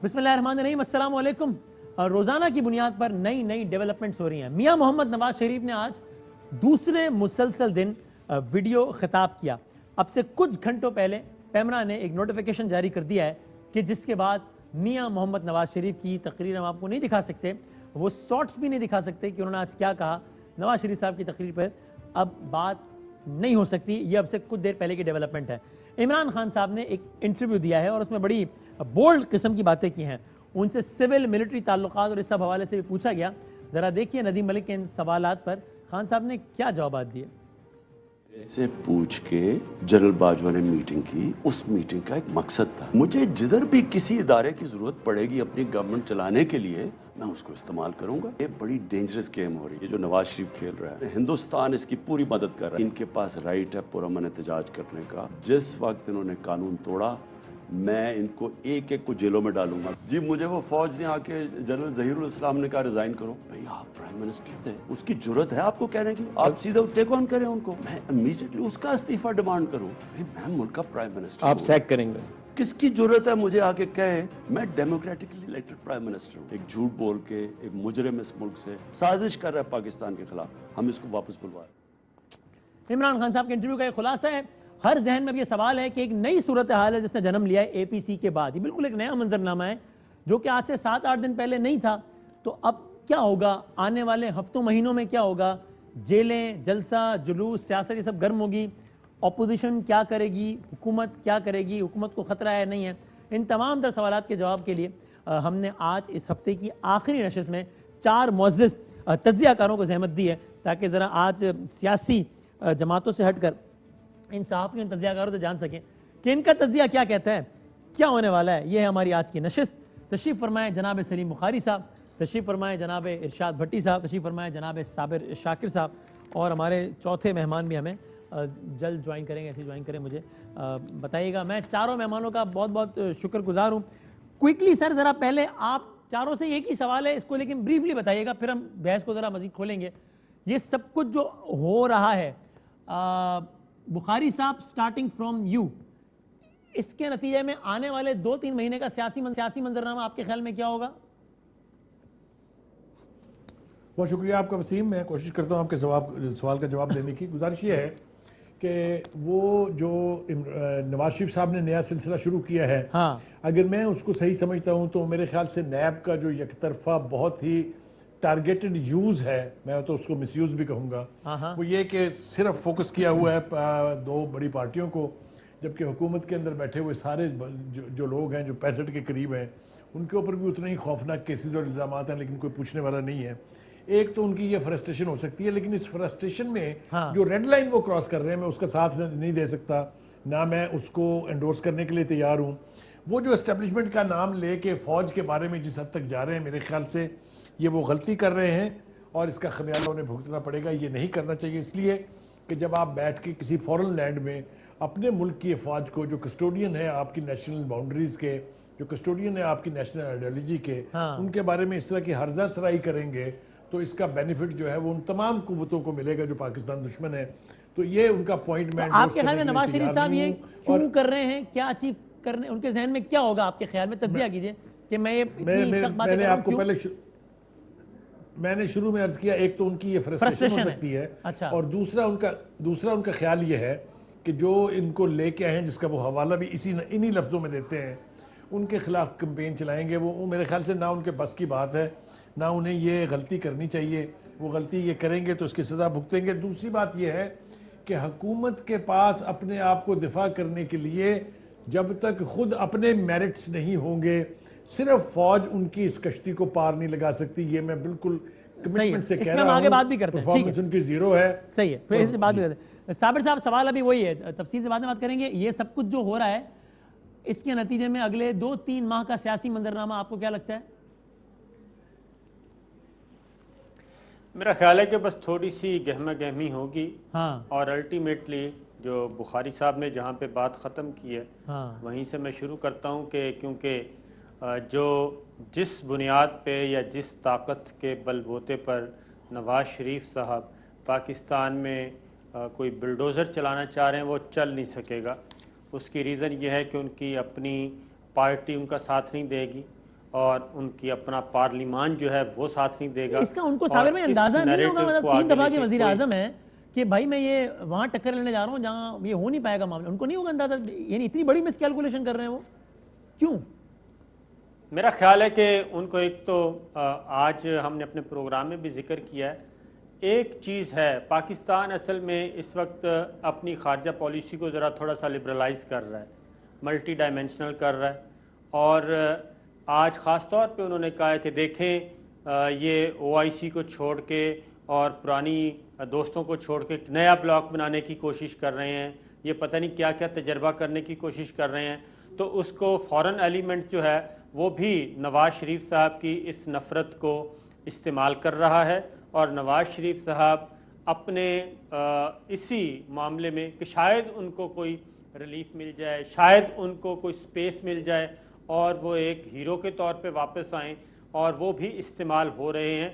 बिस्मिल्लाहिर्रहमानिर्रहीम, अस्सलाम वालेकुम। रोज़ाना की बुनियाद पर नई नई डेवलपमेंट्स हो रही हैं। मियां मोहम्मद नवाज शरीफ ने आज दूसरे मुसलसल दिन वीडियो खिताब किया। अब से कुछ घंटों पहले पैमरा ने एक नोटिफिकेशन जारी कर दिया है कि जिसके बाद मियां मोहम्मद नवाज शरीफ की तकरीर हम आपको नहीं दिखा सकते, वो शॉर्ट्स भी नहीं दिखा सकते कि उन्होंने आज क्या कहा। नवाज शरीफ साहब की तकरीर पर अब बात नहीं हो सकती, ये अब से कुछ देर पहले की डेवलपमेंट है। इमरान खान साहब ने एक इंटरव्यू दिया है और उसमें बड़ी बोल्ड किस्म की बातें की हैं। उनसे सिविल मिलिट्री ताल्लुकात और इस सब हवाले से भी पूछा गया। ज़रा देखिए नदीम मलिक के इन सवालात पर खान साहब ने क्या जवाब दिए। से पूछ के जनरल बाजवा ने मीटिंग की, उस मीटिंग का एक मकसद था, मुझे जिधर भी किसी इदारे की जरूरत पड़ेगी अपनी गवर्नमेंट चलाने के लिए, मैं उसको इस्तेमाल करूंगा। ये बड़ी डेंजरस गेम हो रही है जो नवाज शरीफ खेल रहा है। हिंदुस्तान इसकी पूरी मदद कर रहा है। इनके पास राइट है पुरअमन एहतजाज करने का। जिस वक्त इन्होंने कानून तोड़ा, मैं इनको एक एक को जेलों में डालूंगा। जी, मुझे वो फौज ने आके जनरल जहीरुल इस्लाम ने कहा रिजाइन करो। भाई आप प्राइम मिनिस्टर थे, उसकी जरूरत है आपको कहने की? आप सीधा टेक ऑन करें उनको। मैं इमीडिएटली उसका इस्तीफा डिमांड करूं? मैं मुल्क का प्राइम मिनिस्टर, आप सैक करेंगे? किसकी जरूरत है मुझे आके कहे मैं डेमोक्रेटिकली इलेक्टेड प्राइम मिनिस्टर हूँ? एक झूठ बोल के एक मुजरिम इस मुल्क से साजिश कर रहा है पाकिस्तान के खिलाफ, हम इसको वापस बुलवाए। इमरान खान साहब के इंटरव्यू का एक खुलासा है। हर जहन में अब ये सवाल है कि एक नई सूरत हाल है जिसने जन्म लिया है एपीसी के बाद। ये बिल्कुल एक नया मंजरनामा है जो कि आज से 7-8 दिन पहले नहीं था। तो अब क्या होगा, आने वाले हफ्तों महीनों में क्या होगा? जेलें, जलसा, जुलूस, सियासत ये सब गर्म होगी। अपोजिशन क्या करेगी, हुकूमत क्या करेगी, हुकूमत को खतरा है नहीं है? इन तमाम तर सवालात के जवाब के लिए हमने आज इस हफ्ते की आखिरी नशिस्त में 4 मुअज़्ज़िज़ तज्ज़ियाकारों को ज़हमत दी है ताकि ज़रा आज सियासी जमातों से हटकर इन सहाफ़ियों तज्ज़ियाकारों से जान सकें कि इनका तज्ज़िया क्या कहता है, क्या होने वाला है। ये है हमारी आज की नशिस्त। तशरीफ़ फरमाएँ जनाब सलीम बुखारी साहब, तशरीफ़ फरमाएँ जनाब इरशाद भट्टी साहब, तशरीफ़ फरमाएँ जनाब साबिर शाकिर साहब, और हमारे चौथे मेहमान भी हमें जल्द ज्वाइन करेंगे। ऐसे ज्वाइन करें मुझे बताइएगा। मैं चारों मेहमानों का बहुत बहुत शुक्रगुजार हूँ। क्विकली सर, ज़रा पहले आप चारों से एक ही सवाल है, इसको लेकिन ब्रीफली बताइएगा, फिर हम बहस को ज़रा मज़ीद खोलेंगे। ये सब कुछ जो हो रहा है, बुखारी साहब स्टार्टिंग फ्रॉम यू, इसके नतीजे में आने वाले 2-3 महीने का सियासी मंजरनामा आपके ख्याल में क्या होगा? बहुत शुक्रिया आपका वसीम। मैं कोशिश करता हूँ आपके सवाल का जवाब देने की। गुजारिश ये है कि वो जो नवाज शरीफ साहब ने नया सिलसिला शुरू किया है, हाँ, अगर मैं उसको सही समझता हूँ तो मेरे ख्याल से नैब का जो यकतरफा बहुत ही टारगेटेड यूज़ है, मैं तो उसको मिसयूज़ भी कहूँगा, वो ये कि सिर्फ फोकस किया हुआ है 2 बड़ी पार्टियों को, जबकि हुकूमत के अंदर बैठे हुए सारे जो लोग हैं जो 65 के करीब हैं, उनके ऊपर भी उतने ही खौफनाक केसेस और इल्ज़ाम हैं, लेकिन कोई पूछने वाला नहीं है। एक तो उनकी ये फ्रस्ट्रेशन हो सकती है, लेकिन इस फ्रस्ट्रेशन में जो रेड लाइन वो क्रॉस कर रहे हैं, मैं उसका साथ नहीं दे सकता, ना मैं उसको एंडोर्स करने के लिए तैयार हूँ। वो जो एस्टेब्लिशमेंट का नाम लेके फ़ौज के बारे में जिस हद तक जा रहे हैं, मेरे ख्याल से ये वो गलती कर रहे हैं और इसका खमियाजा उन्हें भुगतना पड़ेगा। ये नहीं करना चाहिए, इसलिए कि जब आप बैठ के किसी फॉरेन लैंड में अपने मुल्क की फ़ौज को, जो कस्टोडियन है आपकी नेशनल बाउंड्रीज़ के, जो कस्टोडियन है आपकी नेशनल आइडियोलॉजी के, उनके बारे में इस तरह की हर्जा सराई करेंगे तो इसका बेनिफिट जो है वो उन तमाम कुव्वतों को मिलेगा जो पाकिस्तान दुश्मन है। तो ये उनका पॉइंट मैं आपके ख्याल में नवाज शरीफ साहब ये क्यों कर रहे हैं, क्या अचीव करने, उनके जहन में क्या होगा आपके ख्याल में? तज्जिया कीजिए कि मैं ये मैंने आपको पहले मैंने शुरू में अर्ज किया, एक तो उनकी ये फ्रस्ट्रेशन हो सकती है, अच्छा, और दूसरा उनका ख्याल ये है कि जो इनको लेके आए हैं, जिसका वो हवाला भी इन्हीं लफ्ज़ों में देते हैं, उनके खिलाफ कैंपेन चलाएंगे। वो मेरे ख्याल से ना उनके बस की बात है, ना उन्हें ये गलती करनी चाहिए। वो गलती ये करेंगे तो उसकी सज़ा भुगतेंगे। दूसरी बात यह है कि हुकूमत के पास अपने आप को दिफा करने के लिए जब तक खुद अपने मेरिट्स नहीं होंगे, सिर्फ फौज उनकी इस कश्ती को पार नहीं लगा सकती। ये मैं बिल्कुल कमिटमेंट से कह रहा हूं। आगे बात भी करते हैं, ठीक है, उनकी जीरो है, सही है, फिर इससे बात भी करते हैं। साबिर साहब, सवाल अभी वही है, तफसील से बाद में बात करेंगे। ये सब कुछ जो हो रहा है, इसके नतीजे में अगले 2-3 माह का सियासी मंजरनामा आपको क्या लगता है? मेरा ख्याल है कि बस थोड़ी सी गहमा गहमी होगी, हाँ, और अल्टीमेटली जो बुखारी साहब ने जहाँ पे बात ख़त्म की है, हाँ, वहीं से मैं शुरू करता हूँ कि क्योंकि जो जिस बुनियाद पे या जिस ताकत के बलबूते पर नवाज़ शरीफ साहब पाकिस्तान में कोई बुलडोज़र चलाना चाह रहे हैं, वो चल नहीं सकेगा। उसकी रीज़न ये है कि उनकी अपनी पार्टी उनका साथ नहीं देगी, और उनकी अपना पार्लिमान जो है वो साथ नहीं देगा। इसका उनको साबिर में और इस अंदाजा नहीं होगा, narrative मतलब को 3 आगे दफा के लेके वजीर कोई- आजम है कि भाई मैं ये वहां टक्कर लेने जा रहा हूँ जहां ये हो नहीं पाएगा मामला, उनको नहीं होगा अंदाजा, यानी इतनी बड़ी मिसकैलकुलेशन कर रहे हैं वो क्यों? मेरा ख्याल है कि उनको एक तो आज हमने अपने प्रोग्राम में भी जिक्र किया है, एक चीज़ है, पाकिस्तान असल में इस वक्त अपनी खारजा पॉलिसी को ज़रा थोड़ा सा लिबरलाइज कर रहा है, मल्टी डायमेंशनल कर रहा है। और आज ख़ास तौर पे उन्होंने कहा है कि देखें ये OIC को छोड़ के और पुरानी दोस्तों को छोड़ के एक नया ब्लॉक बनाने की कोशिश कर रहे हैं, ये पता नहीं क्या क्या तजर्बा करने की कोशिश कर रहे हैं। तो उसको फॉरेन एलिमेंट जो है वो भी नवाज़ शरीफ साहब की इस नफ़रत को इस्तेमाल कर रहा है, और नवाज़ शरीफ साहब अपने इसी मामले में कि शायद उनको कोई रिलीफ मिल जाए, शायद उनको कोई स्पेस मिल जाए और वो एक हीरो के तौर पे वापस आएँ, और वो भी इस्तेमाल हो रहे हैं।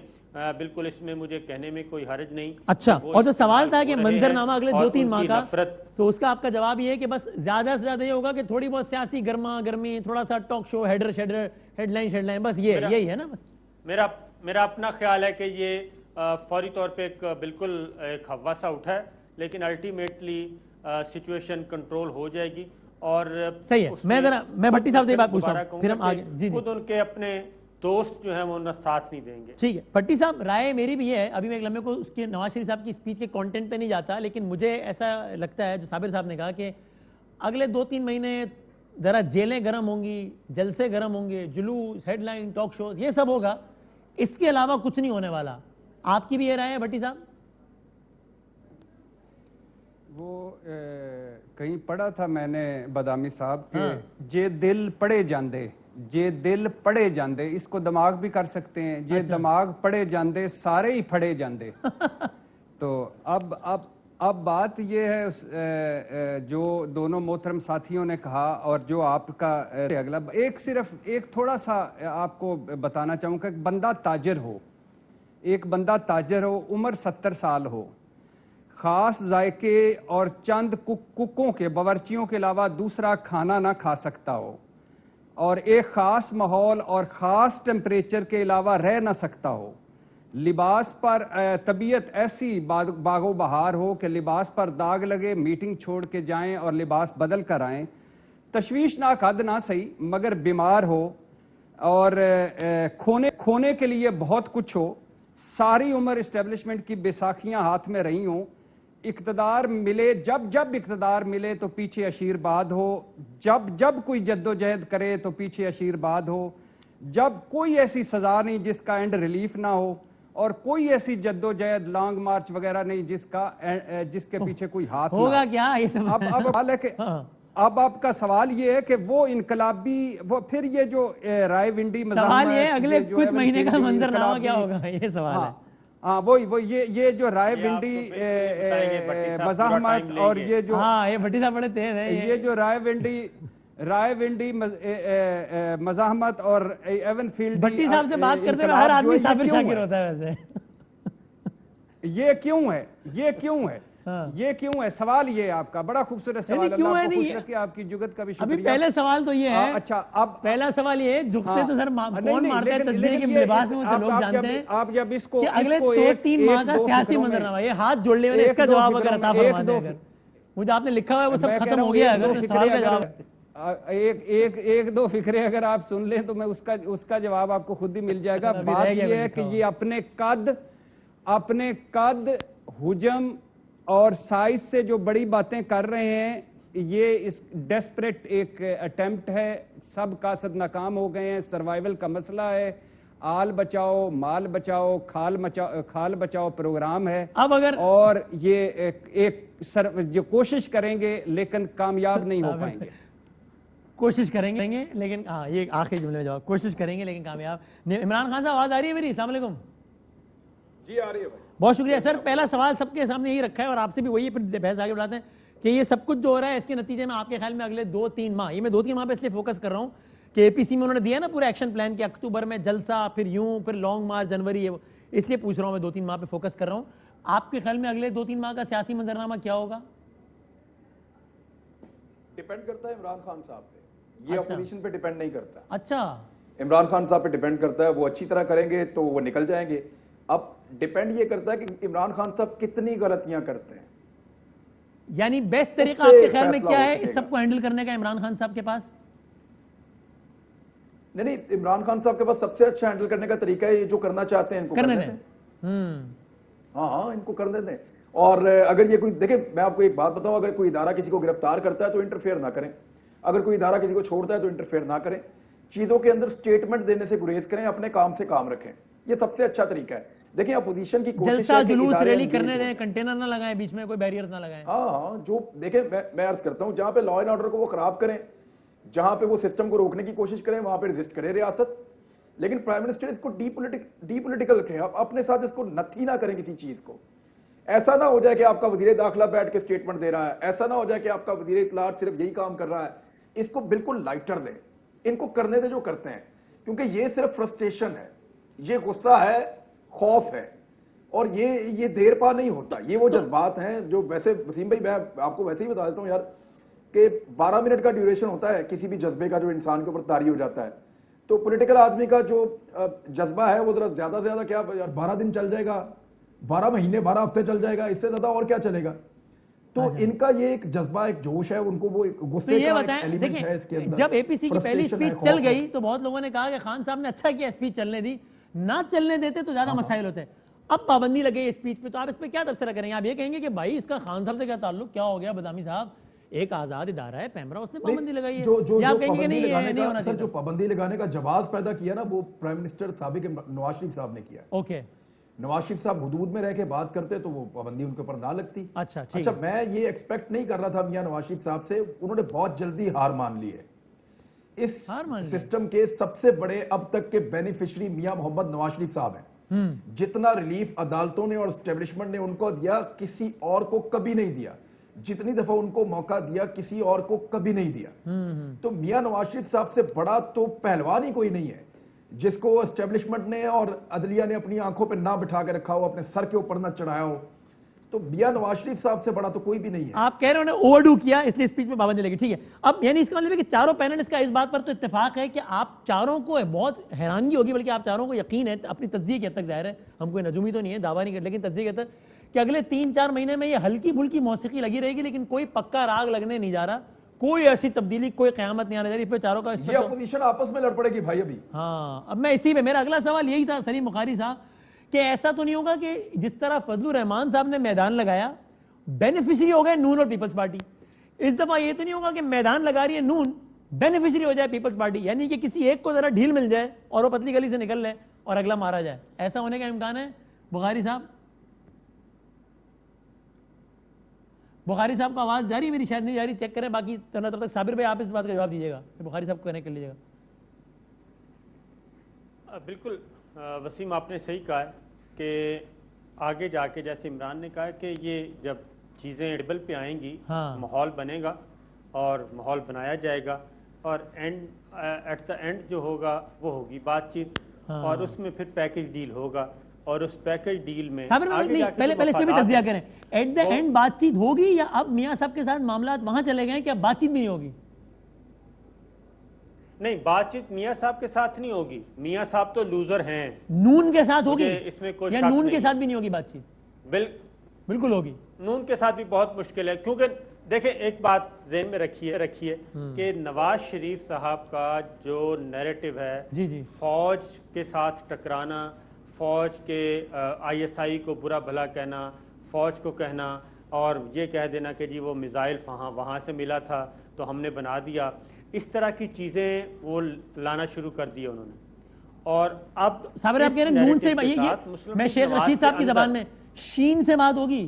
बिल्कुल इसमें मुझे कहने में कोई हर्ज नहीं। अच्छा, वो और जो सवाल था इस्तेमाल कि हो रहे मंजरनामा हैं अगले और 2-3 माह उनकी का, नफरत तो उसका आपका जवाब ये है कि बस ज्यादा से ज्यादा ये होगा कि थोड़ी बहुत सियासी गर्मा गर्मी, थोड़ा सा talk show, header shader, headline, बस यही है ना? बस मेरा अपना ख्याल है कि ये फौरी तौर पे एक बिल्कुल एक हवा सा उठा है, लेकिन अल्टीमेटली सिचुएशन कंट्रोल हो जाएगी। और सही है। मैं भट्टी साहब से बात पूछता हूं, फिर हम आगे। जी खुद उनके अपने दोस्त जो हैं वो उनका साथ नहीं देंगे। ठीक है भट्टी साहब, राय मेरी भी है, अभी मैं एक लम्हे को उसके नवाज शरीफ साहब की स्पीच के कंटेंट पे नहीं जाता, लेकिन मुझे ऐसा लगता है जो साबिर साहब ने कहा कि अगले 2-3 महीने जरा जेलें गर्म होंगी, जलसे गर्म होंगे, जुलूस, हेडलाइन, टॉक शो, ये सब होगा, इसके अलावा कुछ नहीं होने वाला। आपकी भी ये राय है भट्टी साहब? वो कहीं पढ़ा था मैंने बदामी साहब के, जे दिल पढ़े जांदे, जे दिल पढ़े जांदे, इसको दिमाग भी कर सकते हैं, जे दिमाग पढ़े जांदे सारे ही फड़े जांदे। तो अब बात ये है जो दोनों मोहतरम साथियों ने कहा और जो आपका अगला एक थोड़ा सा आपको बताना चाहूँगा, एक बंदा ताजर हो, उम्र 70 साल हो, खास जायके और चंद कुकों के बावर्चियों के अलावा दूसरा खाना ना खा सकता हो, और एक खास माहौल और ख़ास टेम्परेचर के अलावा रह ना सकता हो, लिबास पर तबीयत ऐसी बागो बहार हो कि लिबास पर दाग लगे, मीटिंग छोड़ के जाएं और लिबास बदल कर आएं, तशवीशनाक हद ना सही मगर बीमार हो, और खोने के लिए बहुत कुछ हो, सारी उम्र इस्टेब्लिशमेंट की बैसाखियां हाथ में रही हों, इक़्तिदार मिले, जब इक़्तिदार मिले तो पीछे आशीर्वाद हो, जब कोई जद्दोजहद करे तो पीछे आशीर्वाद हो, जब कोई ऐसी सजा नहीं जिसका एंड रिलीफ ना हो, और कोई ऐसी जद्दोजहद लॉन्ग मार्च वगैरह नहीं जिसके पीछे कोई हाथ होगा क्या ये सब? अब आपका सवाल ये है कि वो इनकलाबी, वो फिर ये जो रायविंडी सवाल ये अगले कुछ महीने का मंजरनामा क्या होगा, ये सवाल है। हाँ वो ये जो रायविंडी मज़ाहमत और ये जो, हाँ ये भट्टी साहब बड़े तेज हैं, ये जो रायविंडी मज़ाहमत और एवन फील्ड, भट्टी साहब से बात करते हुए हर आदमी साबिर शाकिर होता है वैसे। ये क्यों है? ये क्यों है? सवाल ये आपका बड़ा खूबसूरत सवाल है, क्यों है नहीं, आपकी जुगत का भी अभी शुक्रिया। पहले सवाल तो ये है, अच्छा अब पहला सवाल ये है, झुकते तो सर कौन मारता है तस्दीक के लिबास में, वो लोग जानते हैं। आप जब इसको कि अगले 2-3 माह का सियासी मंजरनामा, ये हाथ जोड़ने वाले, इसका जवाब अगर अता फरमा दें, अगर मुझे आपने लिखा हुआ है वो सब खत्म हो गया, अगर सवाल का जवाब एक दो फिक्रे अगर आप सुन लें तो मैं उसका जवाब आपको खुद ही मिल जाएगा। बात यह है कि ये अपने कद हुजम और साइज से जो बड़ी बातें कर रहे हैं, ये इस डेस्परेट एक अटेम्प्ट है, सब कासद नाकाम हो गए हैं, सर्वाइवल का मसला है, आल बचाओ माल बचाओ खाल बचाओ प्रोग्राम है। अब अगर और ये जो कोशिश करेंगे लेकिन कामयाब नहीं हो पाएंगे। कोशिश करेंगे लेकिन, हाँ ये आखिरी जुमले में जवाब, कोशिश करेंगे लेकिन कामयाब। इमरान खान साहब आवाज आ रही है मेरी? अस्सलाम वालेकुम। जी आ रही है भाई। बहुत शुक्रिया सर। पहला सवाल सबके सामने यही रखा है और आपसे भी वही, फिर बहस आगे बढ़ाते हैं कि ये सब कुछ जो हो रहा है इसके नतीजे में आपके ख्याल में अगले 2-3 माह, ये मैं 2-3 माह पे इसलिए फोकस कर रहा हूँ कि एपीसी में उन्होंने दिया ना पूरा एक्शन प्लान कि अक्टूबर में जलसा, फिर यूं, फिर लॉन्ग मार्च जनवरी, इसलिए पूछ रहा हूँ, मैं 2-3 माह पे फोकस कर रहा हूँ। आपके ख्याल में अगले 2-3 माह का सियासी मंजरनामा क्या होगा? डिपेंड करता है इमरान खान साहब पे, ये अच्छा। अपोजिशन पे डिपेंड नहीं करता। अच्छा, इमरान खान साहब पे डिपेंड करता है, वो अच्छी तरह करेंगे तो वो निकल जाएंगे। अब डिपेंड ये करता है कि इमरान खान साहब कितनी गलतियां करते हैं। यानी बेस्ट तरीका उससे आपके ख्याल में फैसला क्या हो है इस सकेगा। सबको हैंडल करने का इमरान खान साहब के पास? नहीं, इमरान खान साहब के पास सबसे अच्छा हैंडल करने का तरीका है, ये जो करना चाहते हैं इनको करने करने दें। दें। हाँ, इनको करने दें। और अगर ये कोई, देखिए मैं आपको एक बात बताऊं, अगर कोई इदारा किसी को गिरफ्तार करता है तो इंटरफेयर ना करें, अगर कोई इदारा किसी को छोड़ता है तो इंटरफेयर ना करें, चीजों के अंदर स्टेटमेंट देने से गुरेज करें, अपने काम से काम रखें, ये सबसे अच्छा तरीका है। देखिए अपोजिशन की कोशिश जलसा है कि जुलूस इदारे रैली engage करने हो दें, जाएं। कंटेनर ना लगाएं, बीच में कोई बैरियर ना लगाएं। हाँ, जो देखें, मैं अर्ज करता हूं, जहां पे लॉ एंड ऑर्डर को वो खराब करें, जहां पे वो सिस्टम को रोकने की कोशिश करें, वहां पे रेजिस्ट करे रियासत। लेकिन प्राइम मिनिस्टर इसको डीपोलिटिकल रखें, आप अपने साथ इसको नथी ना करें किसी चीज को। ऐसा ना हो जाए कि आपका वजीर दाखिला बैठ के स्टेटमेंट दे रहा है, ऐसा ना हो जाए कि आपका वजीर इत्तलात सिर्फ यही काम कर रहा है। इसको बिल्कुल लाइटर लें, इनको करने दे जो करते हैं, क्योंकि ये सिर्फ फ्रस्ट्रेशन है, ये गुस्सा है, खौफ है, और ये देर पा नहीं होता। ये वो जज्बात हैं जो, वैसे वसीम भाई मैं आपको वैसे ही बता देता हूं यार, कि 12 मिनट का ड्यूरेशन होता है किसी भी जज्बे का जो इंसान के ऊपर तारी हो जाता है। तो पॉलिटिकल आदमी का जो जज्बा है वो जरा ज्यादा से ज्यादा क्या यार, 12 दिन चल जाएगा, 12 महीने 12 हफ्ते चल जाएगा, इससे ज्यादा और क्या चलेगा। तो इनका ये एक जज्बा, एक जोश है, उनको वो एक तो गुस्से ये का एक बताएं, एलिमेंट है इसके देखिए अंदर। जब एपीसी की पहली Frustration है, स्पीच खौफ चल है। गई तो बहुत लोगों ने कहा कि खान साहब ने अच्छा किया स्पीच चलने दी, ना चलने देते तो ज्यादा मसाइल होते। अब पाबंदी लगे स्पीच पे, तो आप इस पे क्या तबसरा करेंगे? आप ये कहेंगे कि भाई इसका खान साहब से क्या ताल्लुक, क्या हो गया बदामी साहब, एक आजाद इदारा है पैमरा, उसने पाबंदी लगाई है। जो जो या आप जो कहेंगे कि पाबंदी नहीं, ये लगाने नहीं का होना सर, जो चाहिए? पाबंदी लगाने का जवाब पैदा किया ना, वो प्राइम मिनिस्टर साबिक नवाज शरीफ साहब ने किया। ओके, नवाज शरीफ साहब हुदूद में रह के बात करते तो वो पाबंदी उनके ऊपर ना लगती। अच्छा, ठीक अच्छा, है। मैं ये एक्सपेक्ट नहीं कर रहा था मियां नवाज शरीफ साहब से, उन्होंने बहुत जल्दी हार मान ली है। इस हार मान ली? सिस्टम के सबसे बड़े अब तक के बेनिफिशियरी मियां मोहम्मद नवाज शरीफ साहब हैं। जितना रिलीफ अदालतों ने और एस्टेब्लिशमेंट ने उनको दिया, किसी और को कभी नहीं दिया। जितनी दफा उनको मौका दिया, किसी और को कभी नहीं दिया। तो मियां नवाज शरीफ साहब से बड़ा तो पहलवान ही कोई नहीं है जिसको एस्टेब्लिशमेंट ने और अदलिया ने अपनी आंखों पे ना बिठा के रखा हो, अपने सर के ऊपर ना चढ़ाया हो। तो मियां नवाज शरीफ साहब से बड़ा तो कोई भी नहीं है। आप कह रहे हो उन्होंने ओवरडू किया इसलिए स्पीच में पाबंदी लगी, ठीक है। अब यानी इसका मतलब है कि चारों पैनलिस्ट का इस बात पर तो इत्तेफाक है कि आप चारों को बहुत हैरानगी होगी, बल्कि आप चारों को यकीन है अपनी तज्जिए के हद तक, जाहिर है हम कोई नजूमी तो नहीं है, दावा नहीं कर, लेकिन तज्जिए के हद तक कि अगले 3-4 महीने में ये हल्की फुल्की मौसीकी लगी रहेगी, लेकिन कोई पक्का राग लगने नहीं जा रहा, कोई ऐसी तब्दीली, कोई क़यामत नहीं आने जा रही। इस पे चारों का ये अपोजिशन आपस में लड़ पड़ेगी भाई अभी। हाँ, अब मैं इसी पे, मेरा अगला सवाल यही था सलीम बुखारी साहब, कि ऐसा तो नहीं होगा कि जिस तरह फजलुर रहमान साहब ने मैदान लगाया, बेनिफिशियरी हो गए नून और पीपल्स पार्टी, इस दफा ये तो नहीं होगा कि मैदान लगा रही है नून, बेनिफिशियरी हो जाए पीपल्स पार्टी, यानी कि किसी एक को जरा ढील मिल जाए और वो पतली गली से निकल ले और अगला मारा जाए, ऐसा होने का इम्कान है? बुखारी साहब, बुखारी साहब का आवाज जारी, मेरी शायद नहीं जारी, चेक करें, बाकी तब तक साबिर भाई आप इस बात का जवाब दीजिएगा, बुखारी साहब को कनेक्ट कर लीजिएगा। बिल्कुल वसीम, आपने सही कहा है कि आगे जाके जैसे इमरान ने कहा है कि ये जब चीज़ें टेबल पे आएंगी, हाँ। माहौल बनेगा और माहौल बनाया जाएगा, और एट द एंड जो होगा वो होगी बातचीत, हाँ। और उसमें फिर पैकेज डील होगा, और उस पैकेज डील में साबिर भाई आगे नहीं, जाके पहले जो पहले इस पे भी मफादात तज्जिया हैं, करें, एट द एंड बातचीत होगी या अब मियां साहब के साथ मामला वहां चले गए कि अब बातचीत भी नहीं होगी? नहीं, बातचीत मियां साहब के साथ नहीं होगी, मियां साहब तो लूजर हैं, नून के साथ होगी मुझे इसमें कोई या शक नून नहीं के है। साथ भी नहीं होगी बातचीत? बिल्कुल होगी। नून के साथ भी बहुत मुश्किल है, क्योंकि देखिए एक बात ज़हन में रखिए कि नवाज शरीफ साहब का जो नैरेटिव है, जी जी, फौज के साथ टकराना, फौज के ISI को बुरा भला कहना, फौज को कहना और ये कह देना कि जी वो मिसाइल वहाँ से मिला था तो हमने बना दिया, इस तरह की चीज़ें वो लाना शुरू कर दिया उन्होंने। और अब साबिर आप कह रहे हैं नून से, मैं शेख रशीद साहब की जबान में, शीन से बात होगी?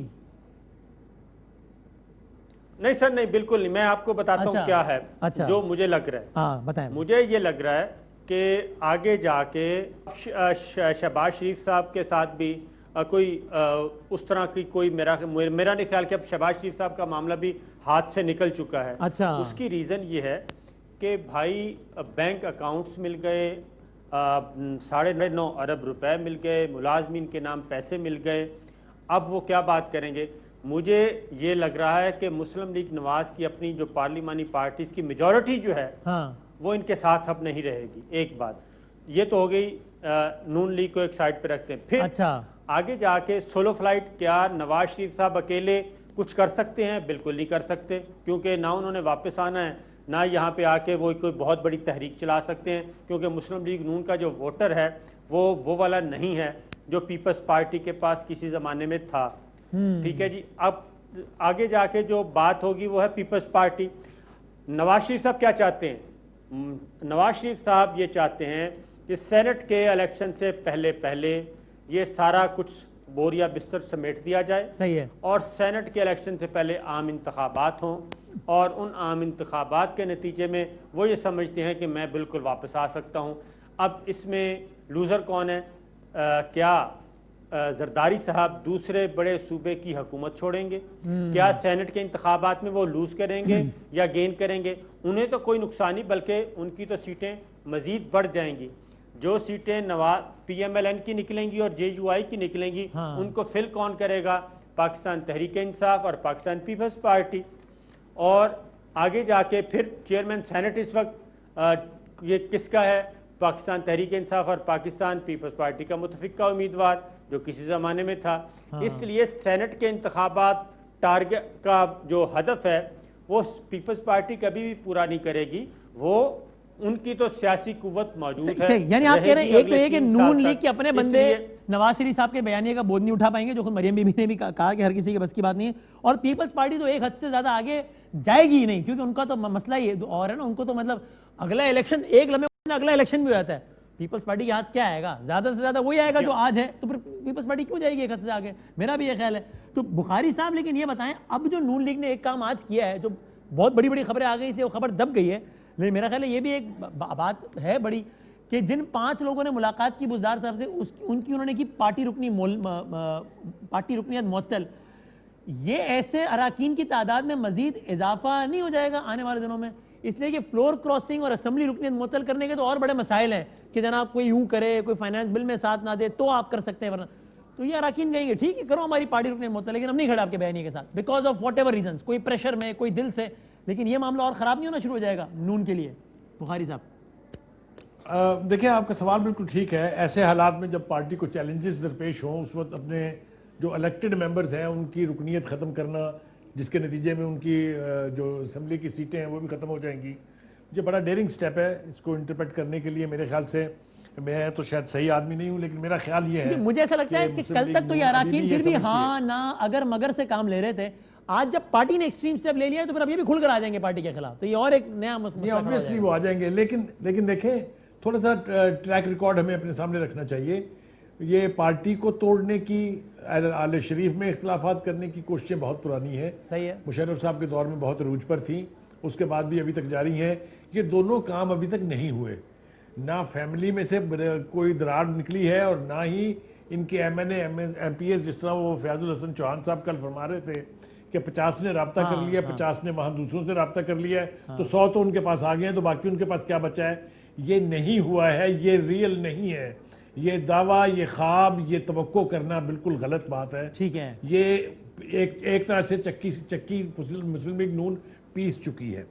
नहीं सर, नहीं, बिल्कुल नहीं, मैं आपको बताता हूँ क्या है। अच्छा, जो मुझे लग रहा है, हाँ बताएं। मुझे ये लग रहा है कि आगे जाके शहबाज शरीफ साहब के साथ भी कोई उस तरह की कोई मेरा नहीं ख्याल कि अब शहबाज शरीफ साहब का मामला भी हाथ से निकल चुका है। अच्छा, उसकी रीज़न ये है कि भाई बैंक अकाउंट्स मिल गए, 9.5 अरब रुपए मिल गए, मुलाजमीन के नाम पैसे मिल गए, अब वो क्या बात करेंगे? मुझे ये लग रहा है कि मुस्लिम लीग नवाज की अपनी जो पार्लिमानी पार्टीज की मेजॉरिटी जो है, हाँ, वो इनके साथ अब नहीं रहेगी, एक बात। ये तो हो गई नून लीग को एक साइड पे रखते हैं। फिर अच्छा, आगे जाके सोलो फ्लाइट, क्या नवाज शरीफ साहब अकेले कुछ कर सकते हैं? बिल्कुल नहीं कर सकते, क्योंकि ना उन्होंने वापस आना है, ना यहाँ पे आके वो कोई बहुत बड़ी तहरीक चला सकते हैं, क्योंकि मुस्लिम लीग नून का जो वोटर है वो वाला नहीं है जो पीपल्स पार्टी के पास किसी ज़माने में था। ठीक है जी। अब आगे जाके जो बात होगी वो है पीपल्स पार्टी। नवाज शरीफ साहब क्या चाहते हैं? नवाज शरीफ साहब ये चाहते हैं कि सेनेट के इलेक्शन से पहले पहले ये सारा कुछ बोरिया बिस्तर समेट दिया जाए, सही है, और सेनेट के इलेक्शन से पहले आम इंतखाबात हों, और उन आम इंतखाबात के नतीजे में वो ये समझते हैं कि मैं बिल्कुल वापस आ सकता हूँ। अब इसमें लूज़र कौन है? क्या जरदारी साहब दूसरे बड़े सूबे की हुकूमत छोड़ेंगे? क्या सेनेट के इंतखाबात में वो लूज करेंगे या गेन करेंगे? उन्हें तो कोई नुकसान नहीं, बल्कि उनकी तो सीटें मजीद बढ़ जाएंगी। जो सीटें नवाज PMLN की निकलेंगी और JUI की निकलेंगी, उनको फिल कौन करेगा? पाकिस्तान तहरीक इंसाफ और पाकिस्तान पीपल्स पार्टी। और आगे जाके फिर चेयरमैन सेनेट इस वक्त ये किसका है? पाकिस्तान तहरीक इंसाफ और पाकिस्तान पीपल्स पार्टी का मुतफिका उम्मीदवार जो किसी ज़माने में था। इसलिए सेनेट के इंतखाबात टारगेट का जो हदफ है वो पीपल्स पार्टी कभी भी पूरा नहीं करेगी, वो उनकी तो सियासी कुव्वत मौजूद है। यानी आप कह रहे हैं एक तो ये कि नून लीग के अपने बंदे इसलिए नवाज शरीफ साहब के बयानिए का बोझ नहीं उठा पाएंगे, जो खुद मरियम बीबी ने भी कहा कि हर किसी के बस की बात नहीं है, और पीपल्स पार्टी तो एक हद से ज्यादा आगे जाएगी ही नहीं, क्योंकि उनका तो मसला ही और है ना, उनको तो मतलब अगला इलेक्शन एक लम्हे अगला इलेक्शन भी हो जाता है, पीपल्स पार्टी के हाथ क्या आएगा? ज्यादा से ज्यादा वही आएगा जो आज है, तो फिर पीपल्स पार्टी क्यों जाएगी एक हद से आगे? मेरा भी ये ख्याल है। तो बुखारी साहब, लेकिन ये बताएं, अब जो नून लीग ने एक काम आज किया है, जो बहुत बड़ी बड़ी खबरें आ गई थी, वो खबर दब गई है, लेकिन मेरा ख्याल है ये भी एक बात है बड़ी, कि जिन 5 लोगों ने मुलाकात की बुज़दार साहब से, उनकी उन्होंने की पार्टी रुकनियत मुअत्तल। ये ऐसे अराकीन की तादाद में मजीद इजाफा नहीं हो जाएगा आने वाले दिनों में? इसलिए कि फ्लोर क्रॉसिंग और असेंबली रुकनियत मुअत्तल करने के तो और बड़े मसाइल हैं कि जनाब कोई यूं करे, कोई फाइनेंस बिल में साथ ना दे तो आप कर सकते हैं, वरना तो ये अराकीन कहेंगे ठीक है करो हमारी पार्टी रुकनियत मुअत्तल, लेकिन हम नहीं खड़े आपके बयानी के साथ, because of whatever reason, कोई प्रेशर में, कोई दिल से। लेकिन ये मामला और ख़राब नहीं होना शुरू हो जाएगा नून के लिए? बुखारी साहब, देखिए, आपका सवाल बिल्कुल ठीक है। ऐसे हालात में जब पार्टी को चैलेंजेस दरपेश हों, उस वक्त अपने जो इलेक्टेड मेंबर्स हैं उनकी रुकनियत ख़त्म करना, जिसके नतीजे में उनकी जो असेंबली की सीटें हैं वो भी ख़त्म हो जाएंगी, ये बड़ा डेयरिंग स्टेप है। इसको इंटरप्रेट करने के लिए मेरे ख्याल से, मैं तो शायद सही आदमी नहीं हूँ, लेकिन मेरा ख्याल ये है, मुझे ऐसा लगता है कि कल तक तो ये अराकीन फिर भी हाँ ना अगर मगर से काम ले रहे थे, आज जब पार्टी ने एक्सट्रीम स्टेप ले लिया है तो फिर अब ये भी खुलकर आ जाएंगे पार्टी के खिलाफ, तो ये और एक नया मसला ऑब्वियसली वो आ जाएंगे। लेकिन देखें, थोड़ा सा ट्रैक रिकॉर्ड हमें अपने सामने रखना चाहिए। ये पार्टी को तोड़ने की, आले शरीफ में इख्तलाफात करने की कोशिशें बहुत पुरानी है। सही है, मुशर्रफ साहब के दौर में बहुत अरूज पर थी, उसके बाद भी अभी तक जारी है। ये दोनों काम अभी तक नहीं हुए, ना फैमिली में से कोई दरार निकली है और ना ही इनके MNA MPs, जिस तरह वो फयाजुल हसन चौहान साहब कल फरमा रहे थे कि 50 ने रब्ता कर लिया, 50 ने वहाँ दूसरों से रब्ता कर लिया है, तो 100 तो उनके पास आ गए हैं, तो बाकी उनके पास क्या बचा है? ये नहीं हुआ है, ये रियल नहीं है। ये दावा, ये ख्वाब, ये तवक्को करना बिल्कुल गलत बात है। ठीक है, ये एक तरह से चक्की मुस्लिम लीग नून पीस चुकी है।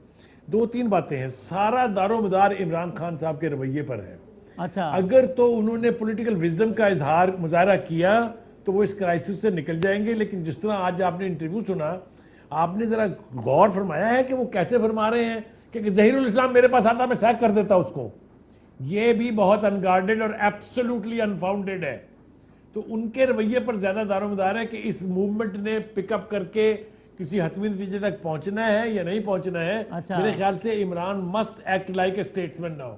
2-3 बातें हैं। सारा दारोमदार इमरान खान साहब के रवैये पर है। अच्छा, अगर तो उन्होंने पॉलिटिकल विजडम का मुजाहरा किया तो वो इस क्राइसिस से निकल जाएंगे। लेकिन जिस तरह आज आपने इंटरव्यू सुना, आपने जरा गौर फरमाया है कि वो कैसे फरमा रहे हैं कि ज़हीरुल इस्लाम मेरे पास आता, मैं सैक कर देता उसको। ये भी बहुत अनगार्डेड और एब्सोल्युटली अनफाउंडेड है। तो उनके रवैये पर ज़्यादा दारोमदार है कि इस मूवमेंट ने पिकअप करके किसी हतमी नतीजे तक पहुंचना है या नहीं पहुंचना है। अच्छा। मेरे ख्याल से Imran must act like a statesman now.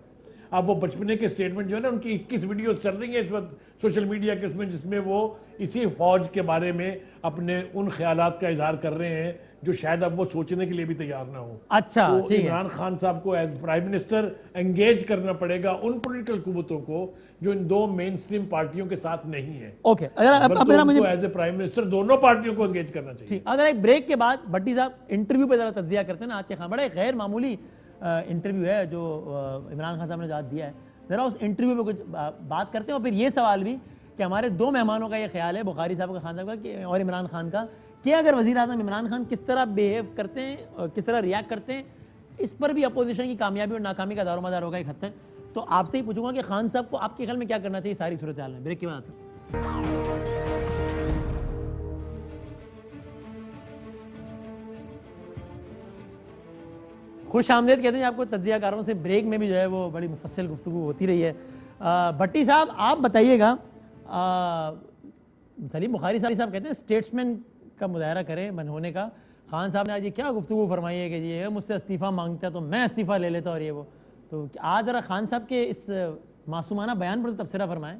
अब वो बचपने के स्टेटमेंट जो है ना, उनकी 21 वीडियोस चल रही हैं इस वक्त सोशल मीडिया के उसमें, जिसमें वो इसी फौज के बारे में अपने उन ख्यालात का इजहार कर रहे हैं जो शायद अब वो सोचने के लिए भी तैयार ना हो। अच्छा, तो ठीक है, इमरान खान साहब को एज प्राइम मिनिस्टर एंगेज करना पड़ेगा उन पॉलिटिकल कुव्वतों को जो इन 2 मेन स्ट्रीम पार्टियों के साथ नहीं है। ओके। अब मेरा मुझे एज ए प्राइम मिनिस्टर दोनों पार्टियों को एंगेज करना चाहिए। ठीक, अगर एक ब्रेक के बाद भट्टी साहब इंटरव्यू पे जरा तज्जिया करते हैं ना, आज के खान बड़ा एक गैर मामूली इंटरव्यू है जो इमरान खान साहब ने आज दिया है, जरा उस इंटरव्यू पे कुछ बात करते हैं। और फिर ये सवाल भी कि हमारे 2 मेहमानों का ये ख्याल है, बुखारी साहब का, खान साहब का और इमरान खान का, कि अगर वज़ीर आज़म इमरान खान किस तरह बिहेव करते हैं, किस तरह रिएक्ट करते हैं इस पर भी अपोजिशन की कामयाबी और नाकामी का दारोमदार होगा एक हद तक। तो आपसे ही पूछूंगा कि खान साहब को आपके ख्याल में क्या करना चाहिए सारी सूरत हाल में? ब्रेक के बाद आते हैं। खुश आमदेद कहते हैं आपको तज्जियाकारों से। ब्रेक में भी जो है वो बड़ी मुफस्सिल गुफ्तगू होती रही है। भट्टी साहब आप बताइएगा, सलीम बुखारी साहब कहते हैं स्टेट्समैन का मुजाहरा करें बन होने का। खान साहब ने आज ये क्या गुफ्तगू फरमाई है कि जी ये मुझसे इस्तीफ़ा मांगता तो मैं इस्तीफ़ा ले लेता और ये वो। तो आज ज़रा खान साहब के इस मासूमाना बयान पर तबसरा फरमाएं।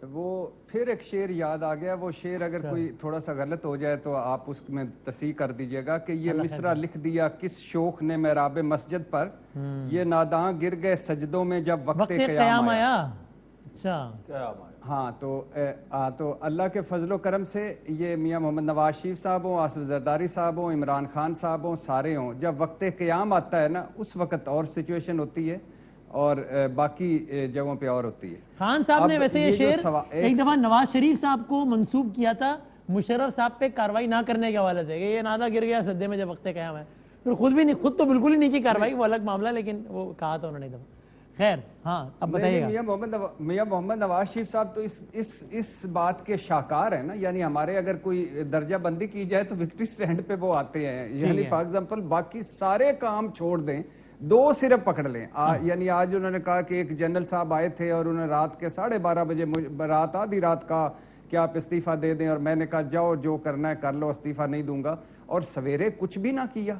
वो फिर एक शेर याद आ गया। वो शेर अगर कोई थोड़ा सा गलत हो जाए तो आप उसमें तस्हीह कर दीजिएगा कि ये मिसरा लिख दिया किस शोख ने मेहराब मस्जिद पर, ये नादां गिर गए सजदों में जब वक्त क़याम आया। अच्छा हाँ तो अल्लाह के फजलो करम से ये मियाँ मोहम्मद नवाज शरीफ साहब हों, आसिफ जरदारी साहब हों, इमरान खान साहब हों, सारे हों, जब वक्त क़याम आता है ना उस वक्त और सिचुएशन होती है और बाकी जगहों पे और होती है। खान साहब ने वैसे ये शेर एक दफा नवाज शरीफ साहब को मंसूब किया था मुशर्रफ साहब पे कार्रवाई ना करने के हवाले से, ये नादा गिर गया सद्दे में जब वक्त क़याम है। फिर खुद तो बिल्कुल ही नहीं की कार्रवाई, वो अलग मामला, लेकिन वो कहा था उन्होंने एक दफा। खैर हाँ अब बताइएगा। मियाँ मोहम्मद नवाज शरीफ साहब तो इस बात के शाहकार है ना, यानी हमारे अगर कोई दर्जा बंदी की जाए तो विक्ट्री स्टैंड पे वो आते हैं। यानी फॉर एग्जांपल बाकी सारे काम छोड़ दें, दो सिर्फ पकड़ लें। यानी आज उन्होंने कहा कि एक जनरल साहब आए थे और उन्होंने रात के 12:30 बजे रात आधी रात का कि आप इस्तीफा दे दें, और मैंने कहा जाओ जो करना है कर लो, इस्तीफा नहीं दूंगा, और सवेरे कुछ भी ना किया।